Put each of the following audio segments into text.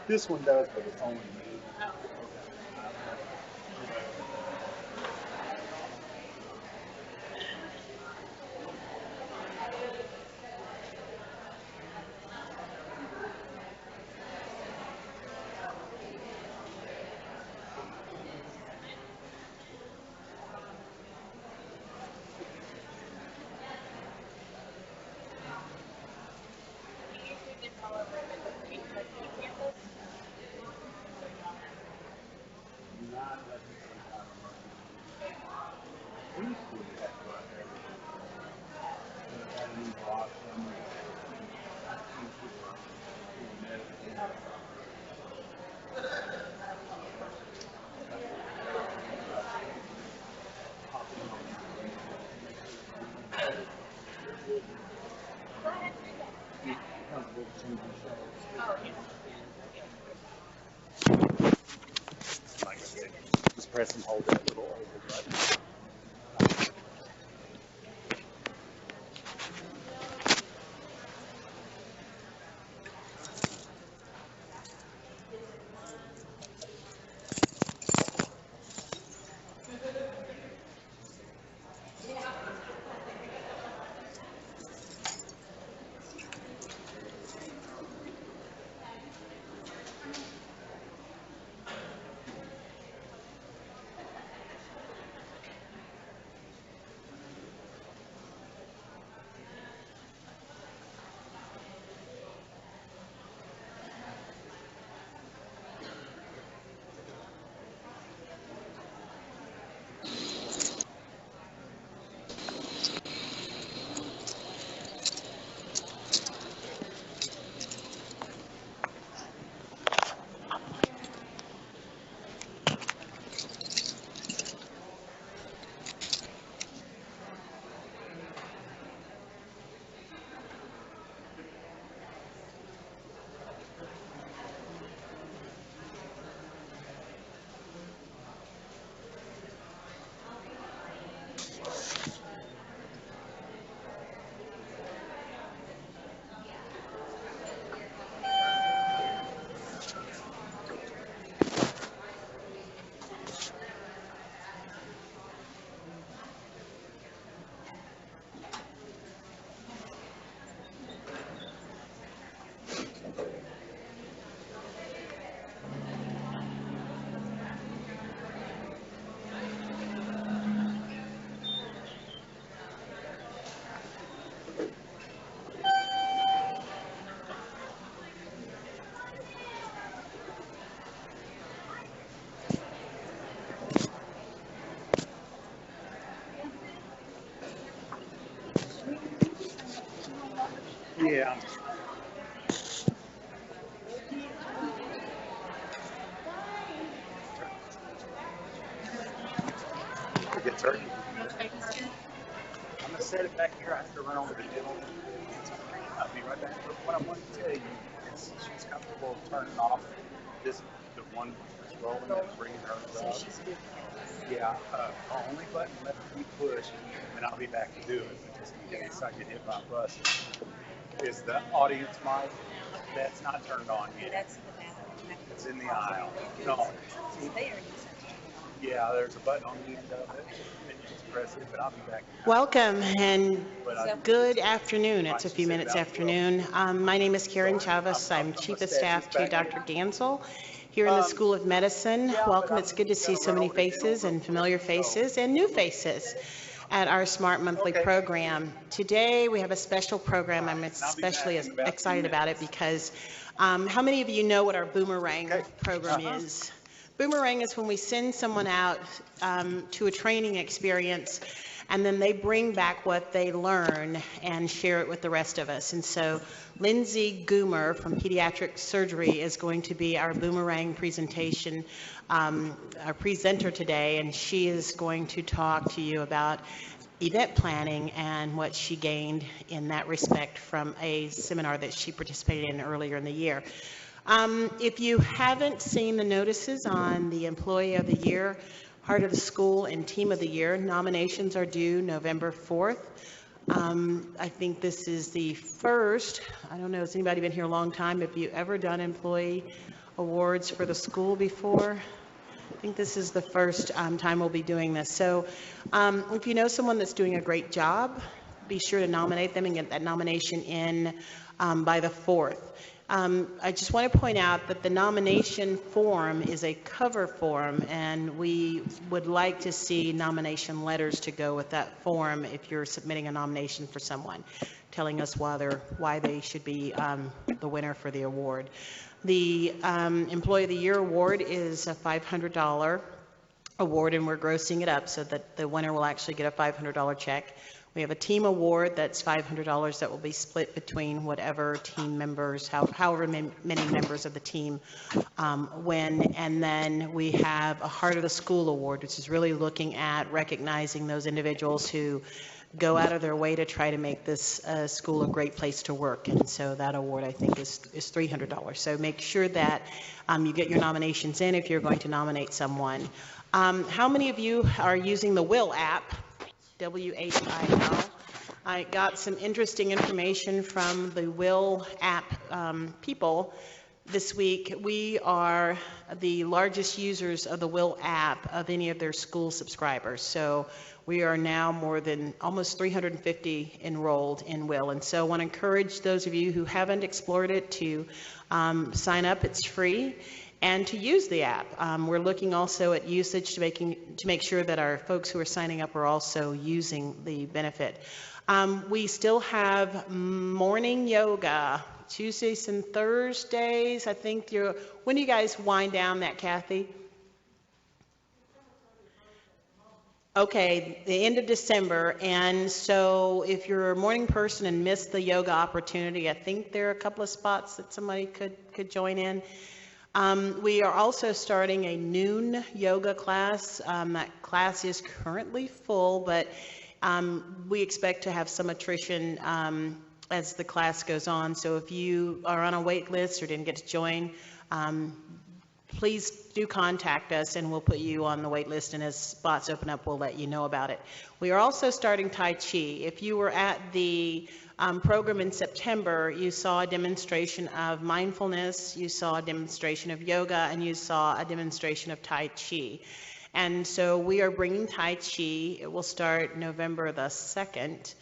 This one does, but it's only me. Not let me see how to run. We used to have to go out there. We had a new boss and just press and hold that little oval button. Yeah. Get turkey. I'm gonna set it back here. I have to run over to Dill. I'll be right back. But what I want to tell you is she's comfortable turning off this, the one that's rolling and bringing hers up. Yeah, only button left you push, and I'll be back to do it. But just in case I get hit by a bus, is the audience mic that's not turned on yet. That's in the bathroom. It's in the aisle. No. Yeah, there's a button on the end of it. And you just press it, but I'll be back. Welcome and good afternoon. It's a few minutes afternoon. My name is Karen Chavez. I'm Chief of Staff to Dr. Gansel here in the School of Medicine. Welcome. It's good to see so many faces and familiar faces and new faces at our Smart Monthly program. Today we have a special program. I'm especially excited about it because how many of you know what our Boomerang program is? Boomerang is when we send someone out to a training experience and then they bring back what they learn and share it with the rest of us. And so Lindsay Goomer from Pediatric Surgery is going to be our Boomerang presentation, our presenter today, and she is going to talk to you about event planning and what she gained in that respect from a seminar that she participated in earlier in the year. If you haven't seen the notices on the Employee of the Year, Heart of the School, and Team of the Year, nominations are due November 4th. I think this is the first, I don't know, has anybody been here a long time? Have you ever done employee awards for the school before? I think this is the first time we'll be doing this. So if you know someone that's doing a great job, be sure to nominate them and get that nomination in by the 4th. I just want to point out that the nomination form is a cover form, and we would like to see nomination letters to go with that form if you're submitting a nomination for someone, telling us why they should be the winner for the award. The Employee of the Year award is a $500 award, and we're grossing it up so that the winner will actually get a $500 check. We have a team award that's $500 that will be split between whatever team members, however many members of the team win. And then we have a Heart of the School award, which is really looking at recognizing those individuals who go out of their way to try to make this school a great place to work. And so that award, I think, is $300. So make sure that you get your nominations in if you're going to nominate someone. How many of you are using the Will app? WHIL. I got some interesting information from the Will app people this week. We are the largest users of the Will app of any of their school subscribers. So we are now more than almost 350 enrolled in Will. And so I want to encourage those of you who haven't explored it to sign up. It's free. And to use the app. We're looking also at usage to make sure that our folks who are signing up are also using the benefit. We still have morning yoga, Tuesdays and Thursdays. I think when do you guys wind down that, Kathy? Okay, the end of December. And so if you're a morning person and missed the yoga opportunity, I think there are a couple of spots that somebody could join in. We are also starting a noon yoga class. That class is currently full, but we expect to have some attrition as the class goes on. So if you are on a wait list or didn't get to join, please do contact us and we'll put you on the wait list, and as spots open up, we'll let you know about it. We are also starting Tai Chi. If you were at the program in September, you saw a demonstration of mindfulness, you saw a demonstration of yoga, and you saw a demonstration of Tai Chi. And so we are bringing Tai Chi. It will start November the 2nd.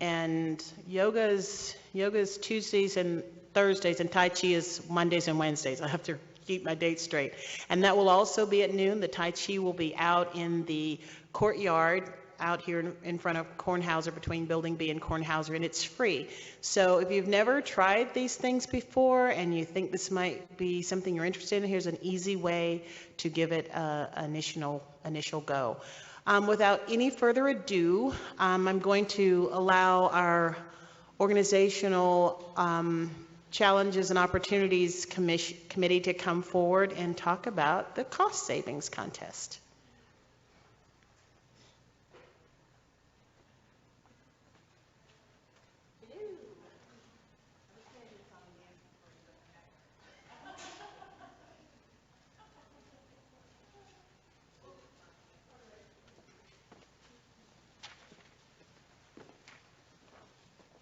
And yoga's Tuesdays and Thursdays, and Tai Chi is Mondays and Wednesdays. I have to keep my dates straight. And that will also be at noon. The Tai Chi will be out in the courtyard out here in front of Kornhauser, between Building B and Kornhauser, and it's free. So if you've never tried these things before and you think this might be something you're interested in, here's an easy way to give it an initial go. Without any further ado, I'm going to allow our Organizational Challenges and Opportunities Committee to come forward and talk about the cost savings contest.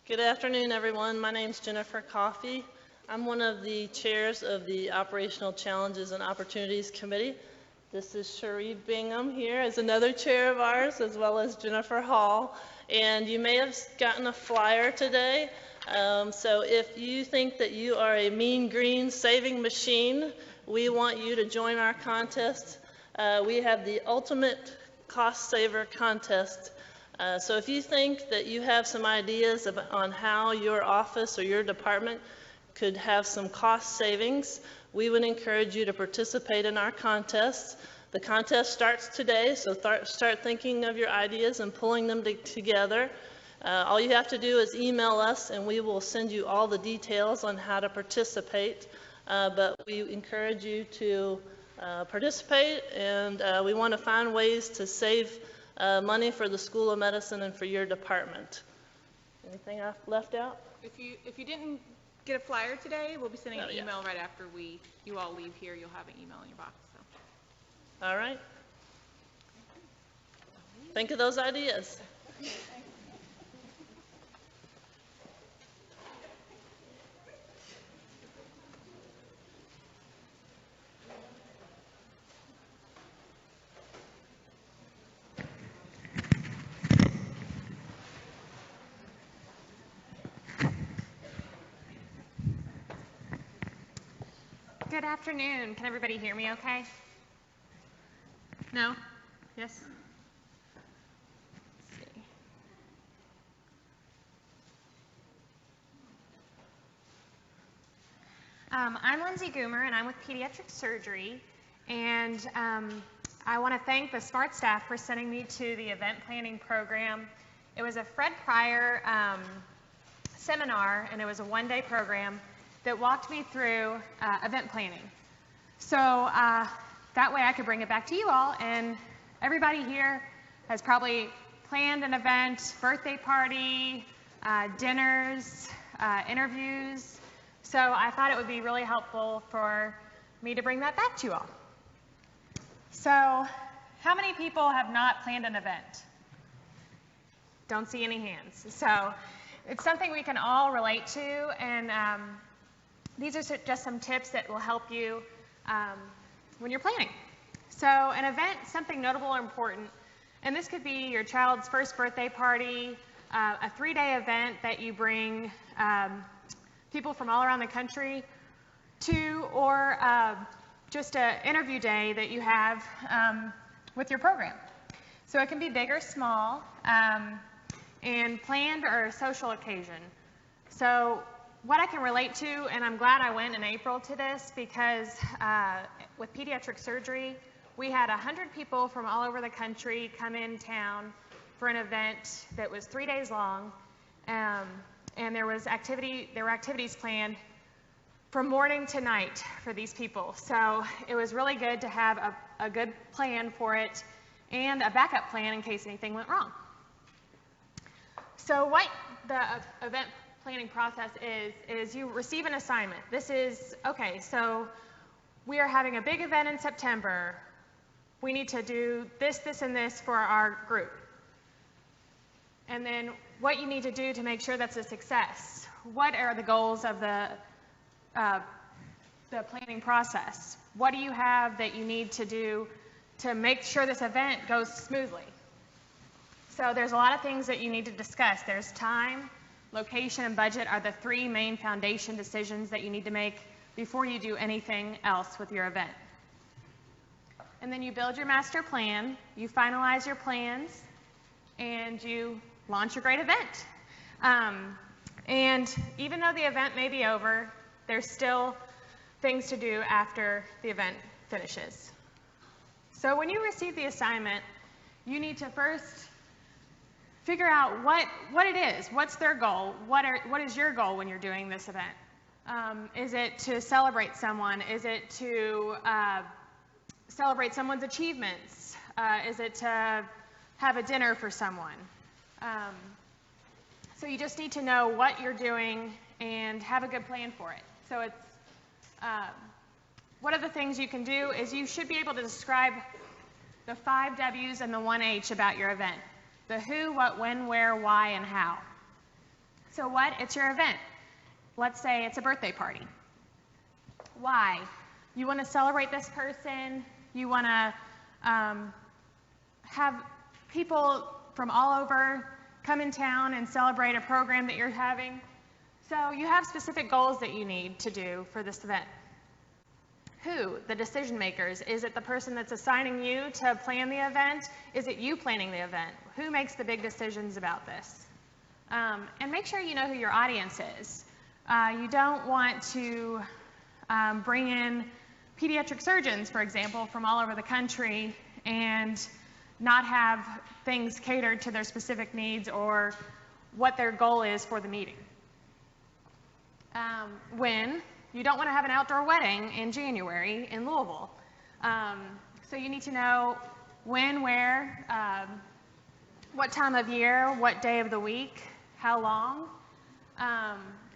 Good afternoon, everyone. My name is Jennifer Coffey. I'm one of the chairs of the Operational Challenges and Opportunities Committee. This is Cherie Bingham here as another chair of ours, as well as Jennifer Hall. And you may have gotten a flyer today. So if you think that you are a mean green saving machine, we want you to join our contest. We have the Ultimate Cost Saver Contest. So if you think that you have some ideas on how your office or your department could have some cost savings, we would encourage you to participate in our contest. The contest starts today, so start thinking of your ideas and pulling them together. All you have to do is email us and we will send you all the details on how to participate. But we encourage you to participate, and we want to find ways to save money for the School of Medicine and for your department. Anything I left out? If you didn't get a flyer today, we'll be sending an yeah. email right after you all leave here. You'll have an email in your box. So. All right. Think of those ideas. Good afternoon. Can everybody hear me okay? No? Yes? Let's see. I'm Lindsay Goomer, and I'm with Pediatric Surgery. And I want to thank the SMART staff for sending me to the event planning program. It was a Fred Pryor seminar, and it was a one-day program that walked me through event planning. So that way I could bring it back to you all, and everybody here has probably planned an event, birthday party, dinners, interviews. So I thought it would be really helpful for me to bring that back to you all. So how many people have not planned an event? Don't see any hands. So it's something we can all relate to, and these are just some tips that will help you when you're planning. So an event, something notable or important, and this could be your child's first birthday party, a 3-day event that you bring people from all around the country to, or just an interview day that you have with your program. So it can be big or small, and planned or social occasion. So what I can relate to, and I'm glad I went in April to this, because with pediatric surgery, we had 100 people from all over the country come in town for an event that was 3 days long, and there were activities planned from morning to night for these people. So it was really good to have a good plan for it and a backup plan in case anything went wrong. So what the event planning process is you receive an assignment. This is, okay, so we are having a big event in September. We need to do this, this, and this for our group. And then what you need to do to make sure that's a success. What are the goals of the planning process? What do you have that you need to do to make sure this event goes smoothly? So there's a lot of things that you need to discuss. There's time, location, and budget are the 3 main foundation decisions that you need to make before you do anything else with your event. And then you build your master plan, you finalize your plans, and you launch your great event. And even though the event may be over, there's still things to do after the event finishes. So when you receive the assignment, you need to first figure out what it is. What's their goal? What is your goal when you're doing this event? Is it to celebrate someone? Is it to celebrate someone's achievements? Is it to have a dinner for someone? So you just need to know what you're doing and have a good plan for it. So it's one of the things you can do is you should be able to describe the 5 W's and the 1 H about your event. The who, what, when, where, why, and how. So what? It's your event. Let's say it's a birthday party. Why? You want to celebrate this person. You want to have people from all over come in town and celebrate a program that you're having. So you have specific goals that you need to do for this event. Who? The decision makers. Is it the person that's assigning you to plan the event? Is it you planning the event? Who makes the big decisions about this? And make sure you know who your audience is. You don't want to bring in pediatric surgeons, for example, from all over the country and not have things catered to their specific needs or what their goal is for the meeting. When you don't want to have an outdoor wedding in January in Louisville. So you need to know when, where, what time of year, what day of the week, how long.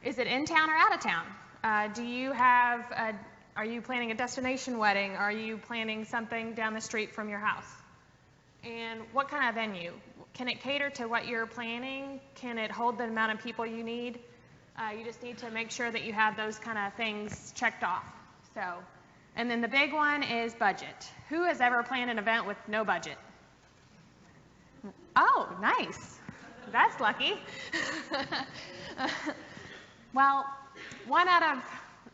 Is it in town or out of town? Are you planning a destination wedding? Are you planning something down the street from your house? And what kind of venue? Can it cater to what you're planning? Can it hold the amount of people you need? You just need to make sure that you have those kind of things checked off. And then the big one is budget. Who has ever planned an event with no budget? Oh, nice. That's lucky. Well, one out of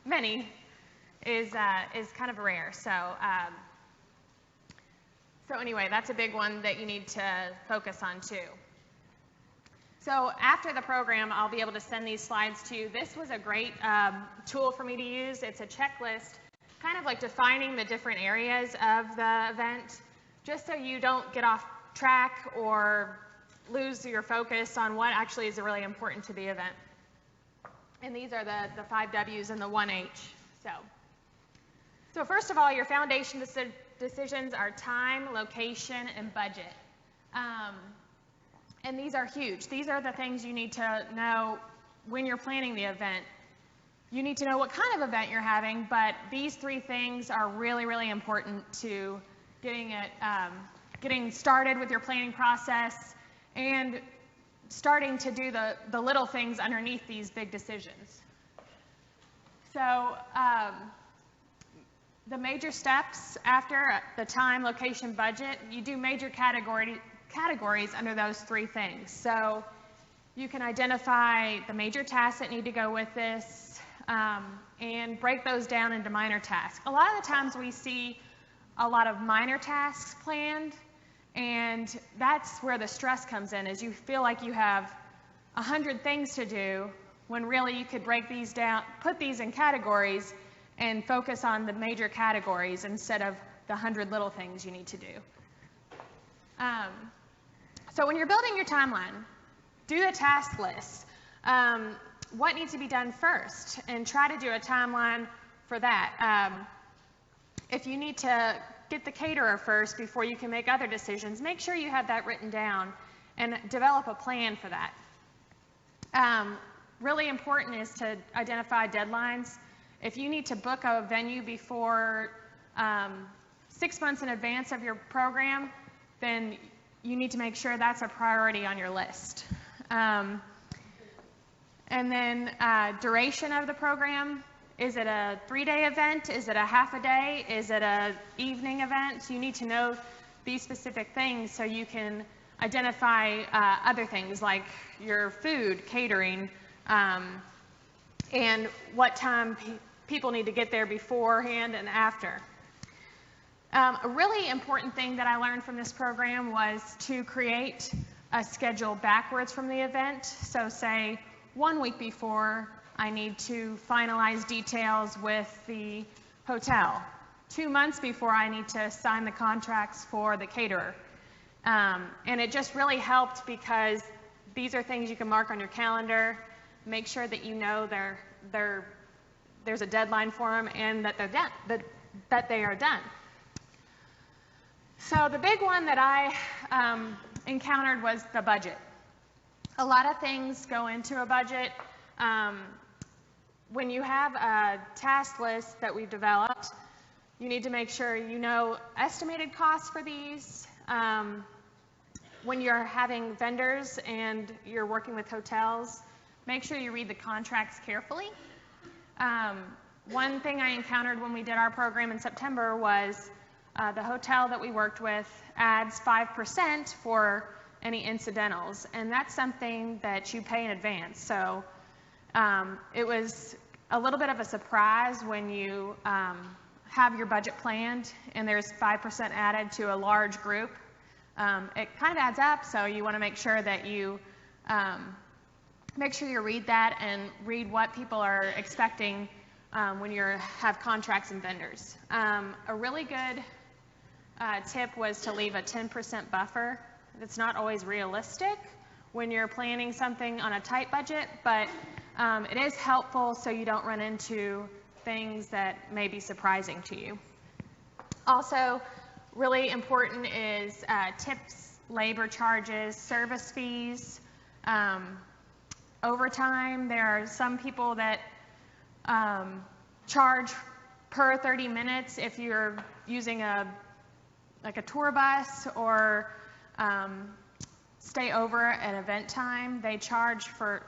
many is kind of rare. So anyway, that's a big one that you need to focus on too. So after the program, I'll be able to send these slides to you. This was a great tool for me to use. It's a checklist, kind of like defining the different areas of the event, just so you don't get off track or lose your focus on what actually is really important to the event. And these are the 5 W's and the 1 H. So first of all, your foundation decisions are time, location, and budget. And these are huge. These are the things you need to know when you're planning the event. You need to know what kind of event you're having, but these 3 things are really, really important to getting started with your planning process and starting to do the little things underneath these big decisions. So the major steps after the time, location, budget, you do major categories under those 3 things. So you can identify the major tasks that need to go with this and break those down into minor tasks. A lot of the times we see a lot of minor tasks planned, and that's where the stress comes in, is you feel like you have 100 things to do when really you could break these down, put these in categories and focus on the major categories instead of the 100 little things you need to do. So when you're building your timeline, do the task list. What needs to be done first? And try to do a timeline for that. If you need to get the caterer first before you can make other decisions, make sure you have that written down and develop a plan for that. Really important is to identify deadlines. If you need to book a venue before 6 months in advance of your program, then you need to make sure that's a priority on your list. And then duration of the program. Is it a 3-day event? Is it a half a day? Is it an evening event? You need to know these specific things so you can identify other things like your food, catering, and what time people need to get there beforehand and after. A really important thing that I learned from this program was to create a schedule backwards from the event. So say 1 week before, I need to finalize details with the hotel. 2 months before, I need to sign the contracts for the caterer. And it just really helped because these are things you can mark on your calendar, make sure that you know there's a deadline for them and that they're done, that they are done. So the big one that I encountered was the budget. A lot of things go into a budget. When you have a task list that we've developed, you need to make sure you know estimated costs for these. When you're having vendors and you're working with hotels, make sure you read the contracts carefully. One thing I encountered when we did our program in September was the hotel that we worked with adds 5% for any incidentals, and that's something that you pay in advance. So it was a little bit of a surprise when you have your budget planned and there's 5% added to a large group. It kind of adds up, so you want to make sure that you read that and read what people are expecting when you have contracts and vendors. A really good tip was to leave a 10% buffer. It's not always realistic when you're planning something on a tight budget, but it is helpful so you don't run into things that may be surprising to you. Also, really important is tips, labor charges, service fees, overtime. There are some people that charge per 30 minutes if you're using a tour bus or stay over at event time. They charge for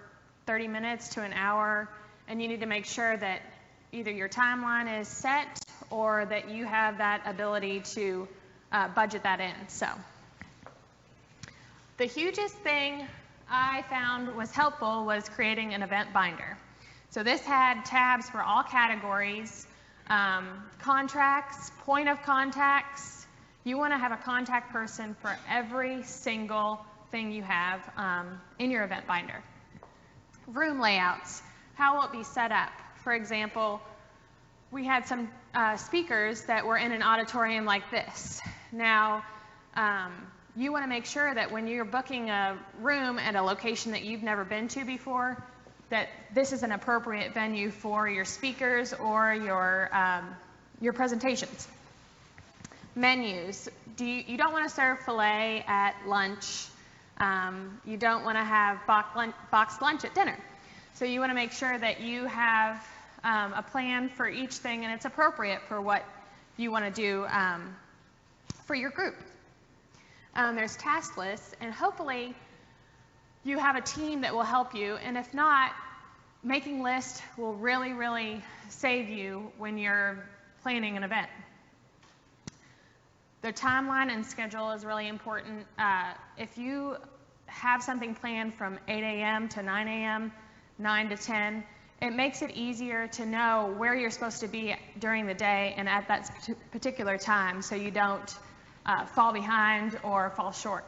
30 minutes to an hour, and you need to make sure that either your timeline is set or that you have that ability to budget that in. So the hugest thing I found was helpful was creating an event binder. So this had tabs for all categories, contracts, point of contacts. You want to have a contact person for every single thing you have in your event binder. Room layouts, how will it be set up? For example, we had some speakers that were in an auditorium like this. Now, you want to make sure that when you're booking a room at a location that you've never been to before, that this is an appropriate venue for your speakers or your presentations. Menus. You don't want to serve filet at lunch. You don't want to have boxed lunch at dinner. So you want to make sure that you have a plan for each thing and it's appropriate for what you want to do for your group. There's task lists, and hopefully you have a team that will help you, and if not, making lists will really, really save you when you're planning an event. The timeline and schedule is really important. If you have something planned from 8 a.m. to 9 a.m., 9 to 10, it makes it easier to know where you're supposed to be during the day and at that particular time so you don't fall behind or fall short.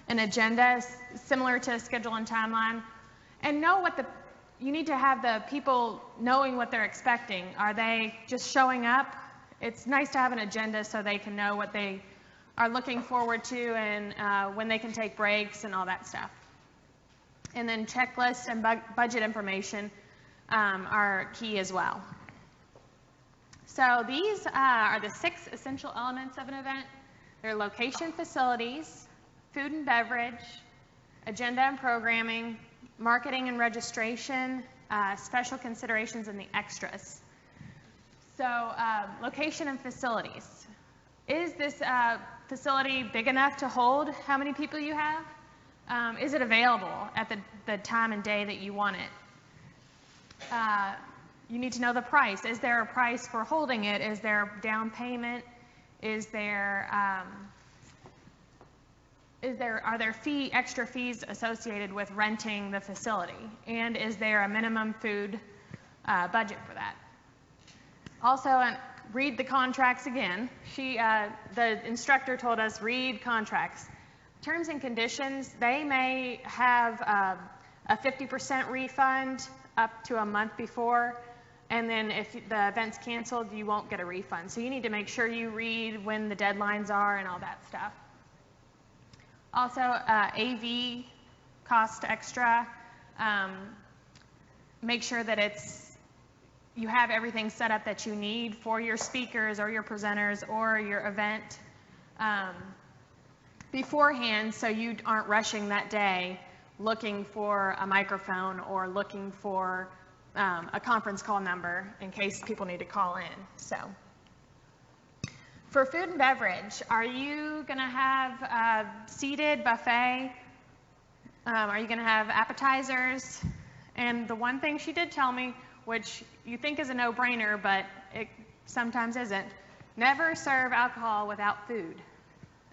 An agenda is similar to schedule and timeline. And know what you need to have the people knowing what they're expecting. Are they just showing up? It's nice to have an agenda so they can know what they are looking forward to and when they can take breaks and all that stuff. And then checklists and budget information are key as well. So these are the 6 essential elements of an event. They're location, facilities, food and beverage, agenda and programming, marketing and registration, special considerations, and the extras. So location and facilities. Is this facility big enough to hold how many people you have? Is it available at the time and day that you want it? You need to know the price. Is there a price for holding it? Is there down payment? Are there extra fees associated with renting the facility? And is there a minimum food budget for that? Also, read the contracts again. The instructor told us, read contracts. Terms and conditions, they may have a 50% refund up to a month before, and then if the event's canceled, you won't get a refund. So you need to make sure you read when the deadlines are and all that stuff. Also, AV cost extra. Make sure that you have everything set up that you need for your speakers or your presenters or your event beforehand, so you aren't rushing that day looking for a microphone or looking for a conference call number in case people need to call in. So, for food and beverage, are you going to have a seated buffet? Are you going to have appetizers? And the one thing she did tell me, which you think is a no-brainer, but it sometimes isn't, never serve alcohol without food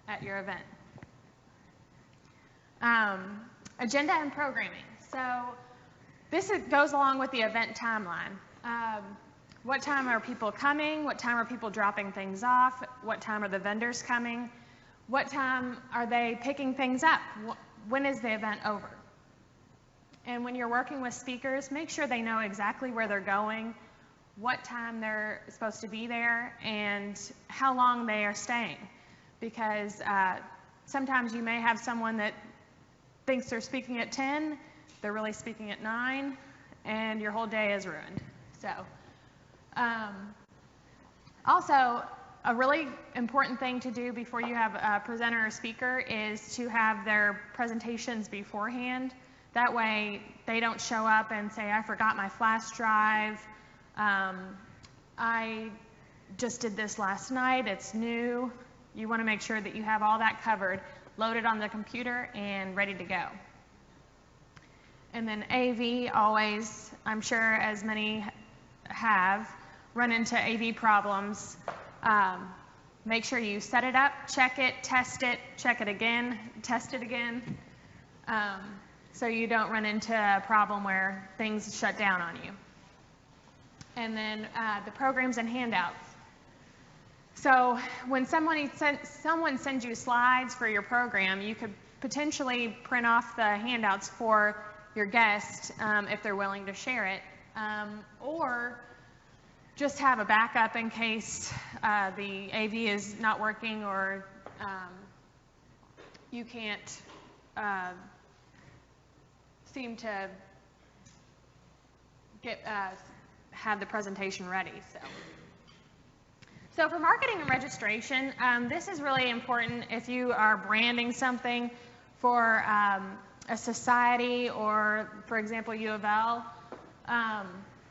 at your event. Agenda and programming. So this goes along with the event timeline. What time are people coming? What time are people dropping things off? What time are the vendors coming? What time are they picking things up? When is the event over? And when you're working with speakers, make sure they know exactly where they're going, what time they're supposed to be there, and how long they are staying. Because sometimes you may have someone that thinks they're speaking at 10, they're really speaking at 9, and your whole day is ruined. So, also, a really important thing to do before you have a presenter or speaker is to have their presentations beforehand. That way, they don't show up and say, I forgot my flash drive. I just did this last night. It's new. You want to make sure that you have all that covered, loaded on the computer, and ready to go. And then AV, always, I'm sure as many have, run into AV problems. Make sure you set it up, check it, test it, check it again, test it again, so you don't run into a problem where things shut down on you. And then the programs and handouts. So when someone sends you slides for your program, you could potentially print off the handouts for your guest if they're willing to share it, or just have a backup in case the AV is not working or you can't seem to have the presentation ready. So for marketing and registration, this is really important if you are branding something for a society or, for example, U of L.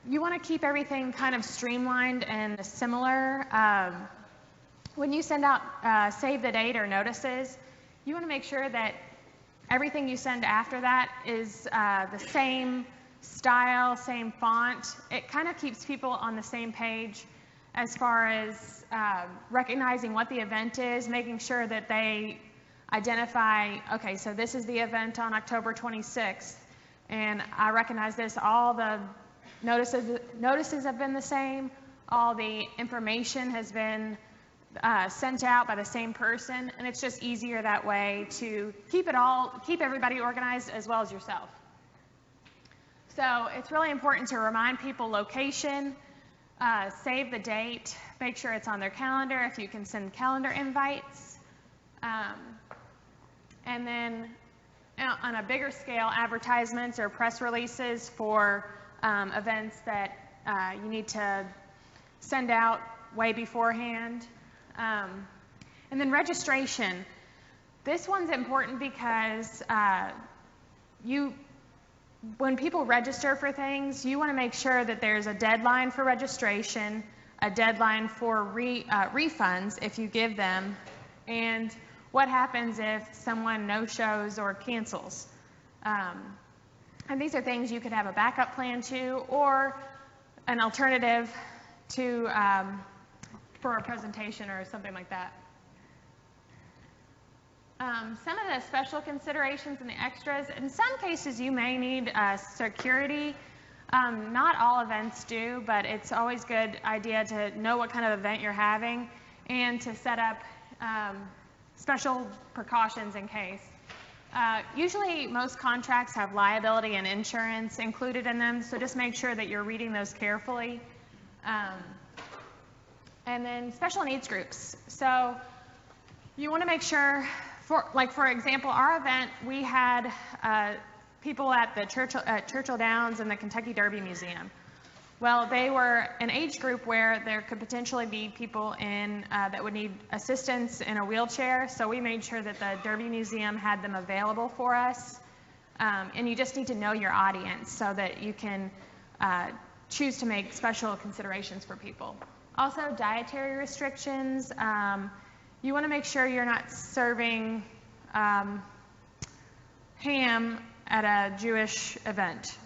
You want to keep everything kind of streamlined and similar. When you send out save the date or notices, you want to make sure that everything you send after that is the same style, same font. It kind of keeps people on the same page as far as recognizing what the event is, making sure that they identify, okay, so this is the event on October 26th, and I recognize this, all the notices have been the same, all the information has been sent out by the same person, and it's just easier that way to keep everybody organized as well as yourself. So it's really important to remind people location, save the date, make sure it's on their calendar if you can send calendar invites, and then on a bigger scale, advertisements or press releases for events that you need to send out way beforehand. And then registration. This one's important because when people register for things, you want to make sure that there's a deadline for registration, a deadline for refunds if you give them, and what happens if someone no-shows or cancels. And these are things you could have a backup plan to, or an alternative to for a presentation or something like that. Some of the special considerations and the extras, in some cases you may need security. Not all events do, but it's always a good idea to know what kind of event you're having and to set up special precautions in case. Usually most contracts have liability and insurance included in them, so just make sure that you're reading those carefully. And then special needs groups. So you want to make sure For example, our event, we had people at the Churchill Downs and the Kentucky Derby Museum. Well, they were an age group where there could potentially be people in that would need assistance in a wheelchair, so we made sure that the Derby Museum had them available for us. And you just need to know your audience so that you can choose to make special considerations for people. Also, dietary restrictions. You want to make sure you're not serving ham at a Jewish event.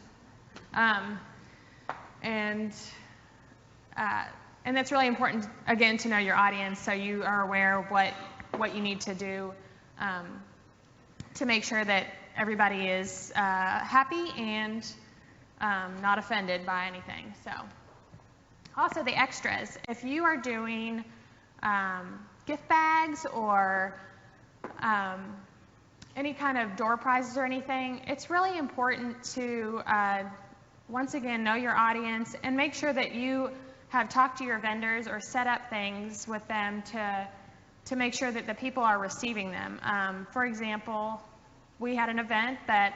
And that's really important, again, to know your audience so you are aware of what you need to do to make sure that everybody is happy and not offended by anything. So, also the extras. If you are doing gift bags or any kind of door prizes or anything, it's really important to once again, know your audience and make sure that you have talked to your vendors or set up things with them to make sure that the people are receiving them. For example, we had an event that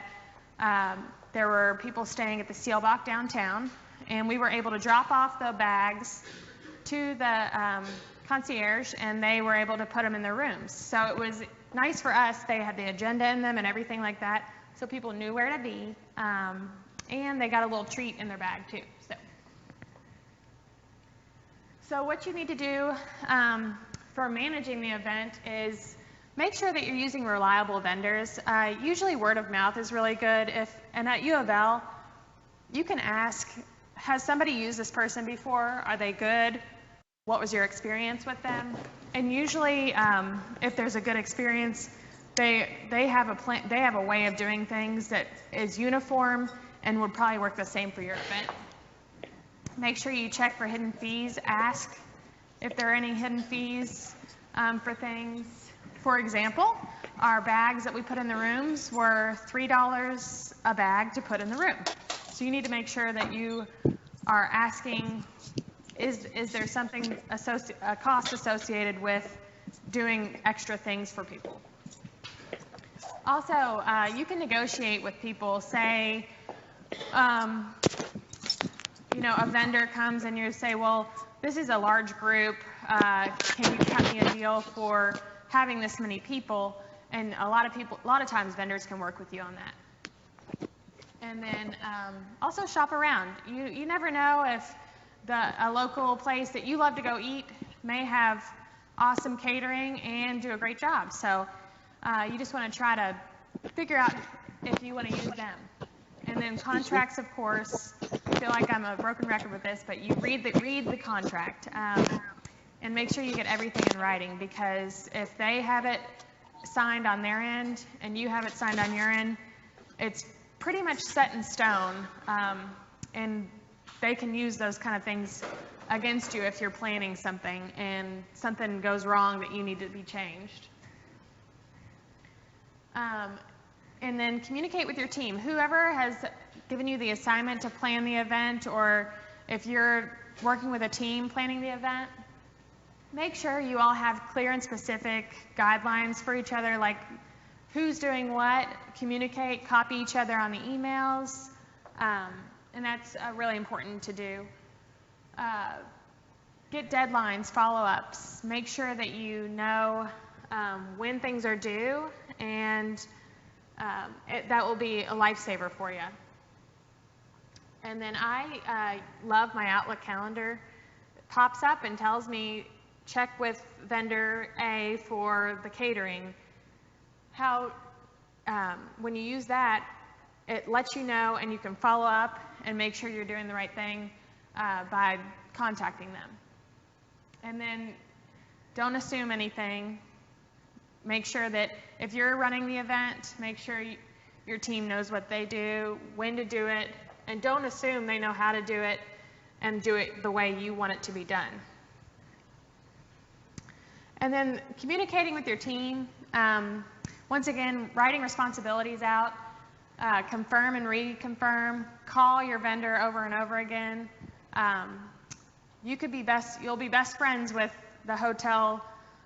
there were people staying at the Seelbach downtown, and we were able to drop off the bags to the concierge, and they were able to put them in their rooms. So it was nice for us. They had the agenda in them and everything like that, so people knew where to be. And they got a little treat in their bag too. So what you need to do for managing the event is make sure that you're using reliable vendors. Usually word of mouth is really good. And at U of L, you can ask, has somebody used this person before? Are they good? What was your experience with them? And usually, if there's a good experience, they have a plan. They have a way of doing things that is uniform and would probably work the same for your event. Make sure you check for hidden fees. Ask if there are any hidden fees for things. For example, our bags that we put in the rooms were $3 a bag to put in the room. So you need to make sure that you are asking, is there something, a cost associated with doing extra things for people? Also, you can negotiate with people. Say, a vendor comes and you say, well, this is a large group. Can you cut me a deal for having this many people? And a lot of times vendors can work with you on that. And then also shop around. You never know if a local place that you love to go eat may have awesome catering and do a great job. So you just want to try to figure out if you want to use them. And then contracts, of course. I feel like I'm a broken record with this, but you read the contract and make sure you get everything in writing, because if they have it signed on their end and you have it signed on your end, it's pretty much set in stone, and they can use those kind of things against you if you're planning something and something goes wrong that you need to be changed. And then communicate with your team. Whoever has given you the assignment to plan the event, or if you're working with a team planning the event, make sure you all have clear and specific guidelines for each other, like who's doing what, communicate, copy each other on the emails, and that's really important to do. Get deadlines, follow-ups, make sure that you know when things are due, and that will be a lifesaver for you. And then I love my Outlook calendar. It pops up and tells me, check with vendor A for the catering. When you use that, it lets you know, and you can follow up and make sure you're doing the right thing by contacting them. And then don't assume anything. Make sure that if you're running the event, make sure your team knows what they do, when to do it, and don't assume they know how to do it and do it the way you want it to be done. And then communicating with your team. Once again, writing responsibilities out, confirm and reconfirm, call your vendor over and over again. You'll be best friends with the hotel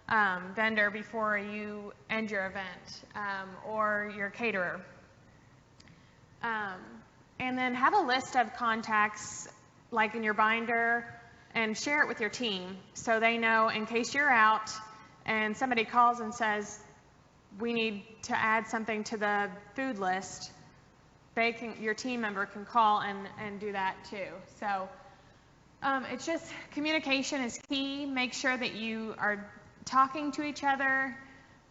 vendor before you end your event, or your caterer. And then have a list of contacts, like in your binder, and share it with your team so they know in case you're out and somebody calls and says, we need to add something to the food list, your team member can call and do that too. So it's just, communication is key. Make sure that you are talking to each other,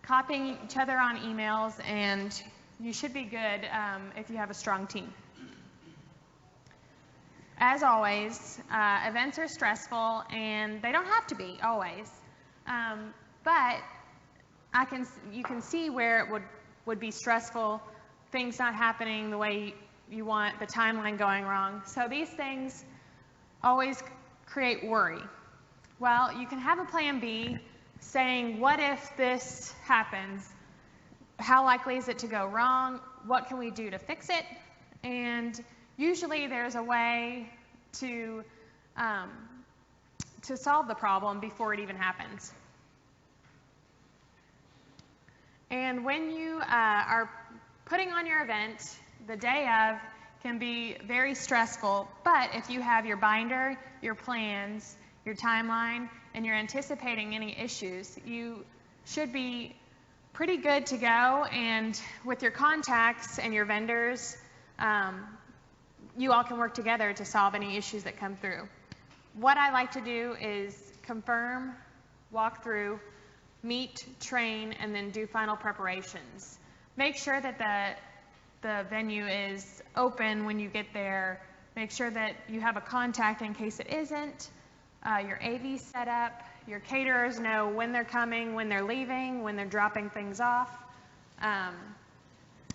copying each other on emails, and you should be good if you have a strong team. As always, events are stressful, and they don't have to be always. But you can see where it would be stressful, things not happening the way you want, the timeline going wrong. So these things always create worry. Well, you can have a plan B saying, what if this happens? How likely is it to go wrong? What can we do to fix it? And usually there's a way to solve the problem before it even happens. And when you are putting on your event, the day of can be very stressful, but if you have your binder, your plans, your timeline, and you're anticipating any issues, you should be pretty good to go. And with your contacts and your vendors, you all can work together to solve any issues that come through. What I like to do is confirm, walk through, meet, train, and then do final preparations. Make sure that the venue is open when you get there. Make sure that you have a contact in case it isn't. Your AV set up. Your caterers know when they're coming, when they're leaving, when they're dropping things off,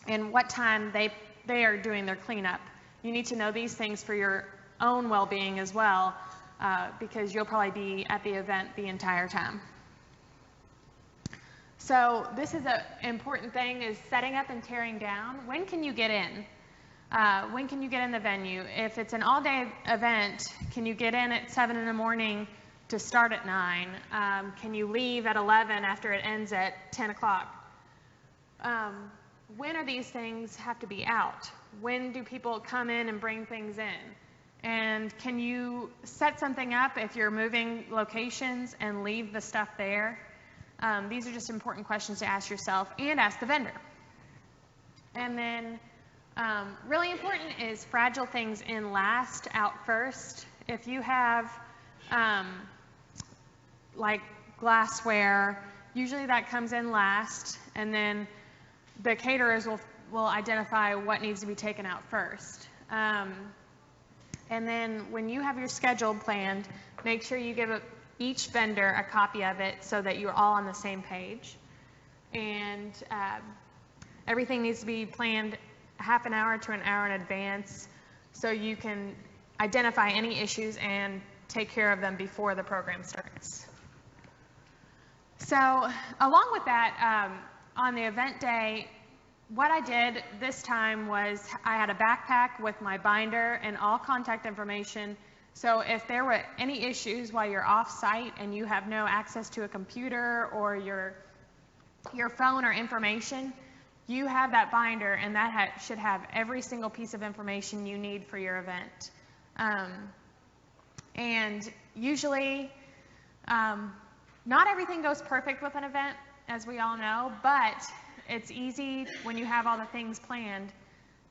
and what time they are doing their cleanup. You need to know these things for your own well-being as well, because you'll probably be at the event the entire time. So this is an important thing, is setting up and tearing down. When can you get in? When can you get in the venue? If it's an all-day event, can you get in at 7 in the morning to start at 9? Can you leave at 11 after it ends at 10 o'clock? When are these things have to be out? When do people come in and bring things in? And can you set something up if you're moving locations and leave the stuff there? These are just important questions to ask yourself and ask the vendor. And then really important is fragile things in last, out first. If you have like glassware, usually that comes in last, and then the caterers will identify what needs to be taken out first. And then when you have your schedule planned, make sure you give each vendor a copy of it so that you're all on the same page. And everything needs to be planned half an hour to an hour in advance so you can identify any issues and take care of them before the program starts. So along with that, on the event day, what I did this time was I had a backpack with my binder and all contact information. So if there were any issues while you're off-site and you have no access to a computer or your phone or information, you have that binder, and that should have every single piece of information you need for your event. And usually, not everything goes perfect with an event, as we all know, but it's easy when you have all the things planned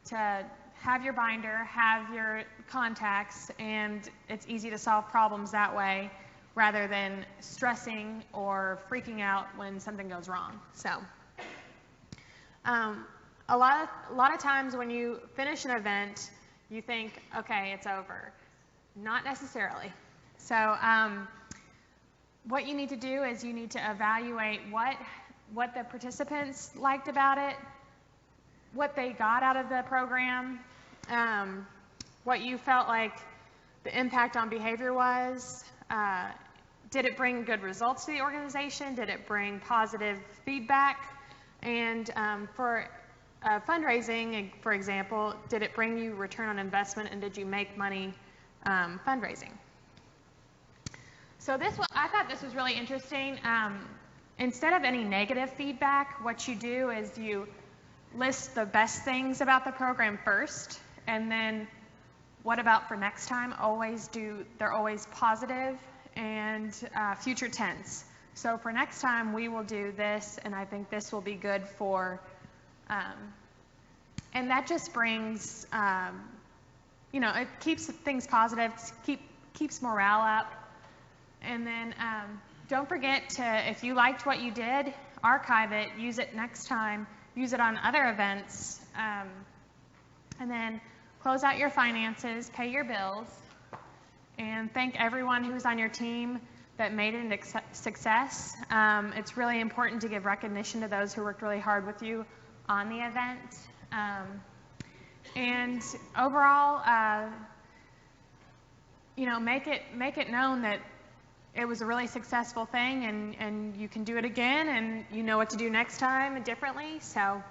to have your binder, have your contacts, and it's easy to solve problems that way rather than stressing or freaking out when something goes wrong. So a lot of times when you finish an event, you think, okay, it's over. Not necessarily. So what you need to do is you need to evaluate what the participants liked about it, what they got out of the program, what you felt like the impact on behavior was. Did it bring good results to the organization? Did it bring positive feedback? And for fundraising, for example, did it bring you return on investment, and did you make money fundraising? So I thought this was really interesting. instead of any negative feedback, what you do is you list the best things about the program first, and then what about for next time? They're always positive and future tense. So for next time, we will do this, and I think this will be good for, and that just brings, it keeps things positive, keeps morale up. And then don't forget to, if you liked what you did, archive it, use it next time, use it on other events, and then close out your finances, pay your bills, and thank everyone who's on your team that made it a success. It's really important to give recognition to those who worked really hard with you on the event. And overall, make it known that it was a really successful thing, and you can do it again, and you know what to do next time differently. So,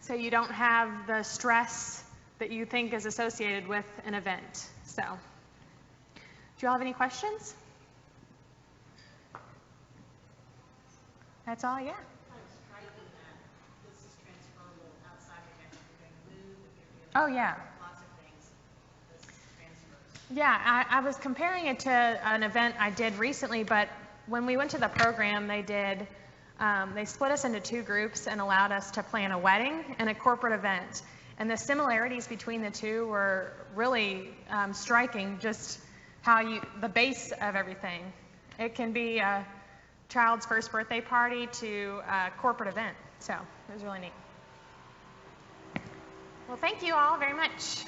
so you don't have the stress that you think is associated with an event. So, do you all have any questions? That's all, yeah. Oh, yeah. Yeah, I was comparing it to an event I did recently, but when we went to the program, they split us into 2 groups and allowed us to plan a wedding and a corporate event. And the similarities between the two were really striking, just how the base of everything. It can be a child's first birthday party to a corporate event. So it was really neat. Well, thank you all very much.